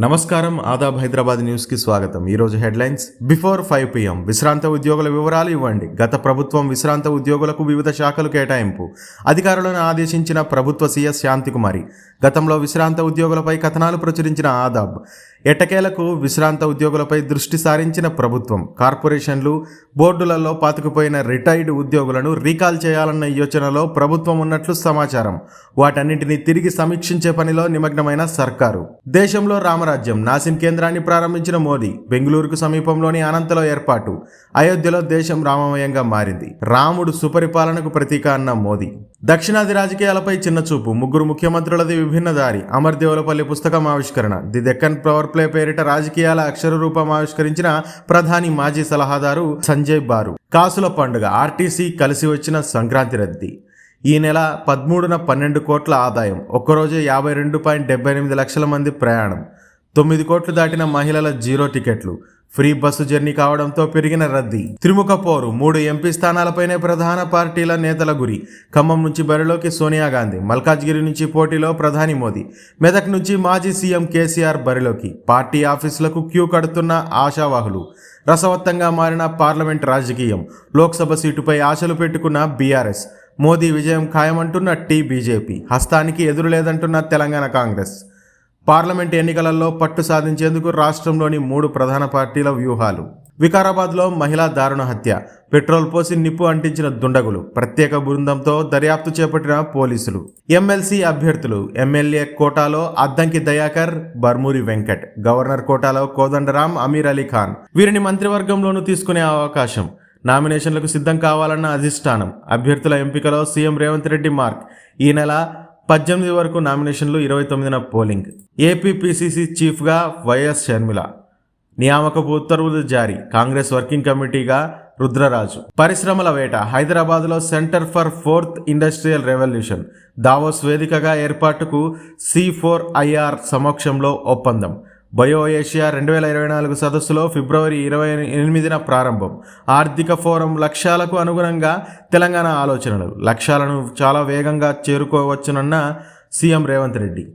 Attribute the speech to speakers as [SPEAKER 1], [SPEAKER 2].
[SPEAKER 1] నమస్కారం, ఆదాబ్. హైదరాబాద్ న్యూస్ కి స్వాగతం. ఈరోజు హెడ్లైన్స్. బిఫోర్ 5 PM విశ్రాంత ఉద్యోగుల వివరాలు ఇవ్వండి. గత ప్రభుత్వం విశ్రాంత ఉద్యోగులకు వివిధ శాఖలు కేటాయింపు. అధికారులను ఆదేశించిన ప్రభుత్వ సీఎస్ శాంతికుమారి. గతంలో విశ్రాంత ఉద్యోగులపై కథనాలు ప్రచురించిన ఆదాబ్. ఎట్టకేలకు విశ్రాంత ఉద్యోగులపై దృష్టి సారించిన ప్రభుత్వం కార్పొరేషన్లు, బోర్డులలో పాతుకుపోయిన రిటైర్డ్ ఉద్యోగులను రీకాల్ చేయాలన్న యోచనలో ప్రభుత్వం ఉన్నట్లు సమాచారం. వాటన్నింటినీ తిరిగి సమీక్షించే పనిలో నిమగ్నమైన సర్కారు. దేశంలో రామరాజ్యం నాసిన్ కేంద్రాన్ని ప్రారంభించిన మోదీ. బెంగళూరుకు సమీపంలోని అనంతలో ఏర్పాటు. అయోధ్యలో దేశం రామమయంగా మారింది. రాముడు సుపరిపాలనకు ప్రతీక అన్న మోదీ. దక్షిణాది రాజకీయాలపై చిన్నచూపు. ముగ్గురు ముఖ్యమంత్రులది విభిన్న దారి. అమర్ దేవులపల్లి పుస్తకం ఆవిష్కరణ. ది డెక్కన్ పవర్ ప్లే పేరిట రాజకీయాల అక్షర రూపం ఆవిష్కరించిన ప్రధాని మాజీ సలహాదారు సంజయ్ బారు. కాసుల పండుగ. ఆర్టీసీ కలిసి వచ్చిన సంక్రాంతి రద్దీ. ఈ నెల 13న 12 కోట్ల ఆదాయం. ఒక్కరోజే 52.78 లక్షల మంది ప్రయాణం. 9 కోట్లు దాటిన మహిళల జీరో టికెట్లు. ఫ్రీ బస్సు జర్నీ కావడంతో పెరిగిన రద్దీ. త్రిముఖ పోరు. 3 ఎంపీ స్థానాలపైనే ప్రధాన పార్టీల నేతల గురి. ఖమ్మం నుంచి బరిలోకి సోనియా గాంధీ. మల్కాజ్గిరి నుంచి పోటీలో ప్రధాని మోదీ. మెదక్ నుంచి మాజీ సీఎం కేసీఆర్ బరిలోకి. పార్టీ ఆఫీసులకు క్యూ కడుతున్న ఆశావాహులు. రసవత్తంగా మారిన పార్లమెంట్ రాజకీయం. లోక్సభ సీటుపై ఆశలు పెట్టుకున్న బీఆర్ఎస్. మోదీ విజయం ఖాయమంటున్న బీజేపీ. హస్తానికి ఎదురులేదంటున్న తెలంగాణ కాంగ్రెస్. పార్లమెంట్ ఎన్నికలలో పట్టు సాధించేందుకు రాష్ట్రంలోని 3 ప్రధాన పార్టీల వ్యూహాలు. వికారాబాద్లో మహిళా దారుణ హత్య. పెట్రోల్ పోసి నిప్పు అంటించిన దుండగులు. ప్రత్యేక బృందంతో దర్యాప్తు చేపట్టిన పోలీసులు. ఎమ్మెల్సీ అభ్యర్థులు. ఎమ్మెల్యే కోటాలో అద్దంకి దయాకర్, బర్మూరి వెంకట్. గవర్నర్ కోటాలో కోదండరాం, అమీర్ అలీ ఖాన్. వీరిని మంత్రివర్గంలోనూ తీసుకునే అవకాశం. నామినేషన్లకు సిద్ధం కావాలన్న అధిష్టానం. అభ్యర్థుల ఎంపికలో సీఎం రేవంత్ రెడ్డి మార్క్. ఈ నెల 18 వరకు నామినేషన్లు, 29న పోలింగ్. ఏపీ పీసీసీ చీఫ్గా వైఎస్ షర్మిల. నియామకపు ఉత్తర్వులు జారీ. కాంగ్రెస్ వర్కింగ్ కమిటీగా రుద్రరాజు. పరిశ్రమల వేట. హైదరాబాద్లో centre for 4th industrial revolution. Davos వేదికగా ఏర్పాటుకు C4IR సమక్షంలో ఒప్పందం. బయో ఏషియా 2024 సదస్సులో ఫిబ్రవరి 28న ప్రారంభం. ఆర్థిక ఫోరం లక్ష్యాలకు అనుగుణంగా తెలంగాణ ఆలోచనలు. లక్ష్యాలను చాలా వేగంగా చేరుకోవచ్చునన్న సీఎం రేవంత్ రెడ్డి.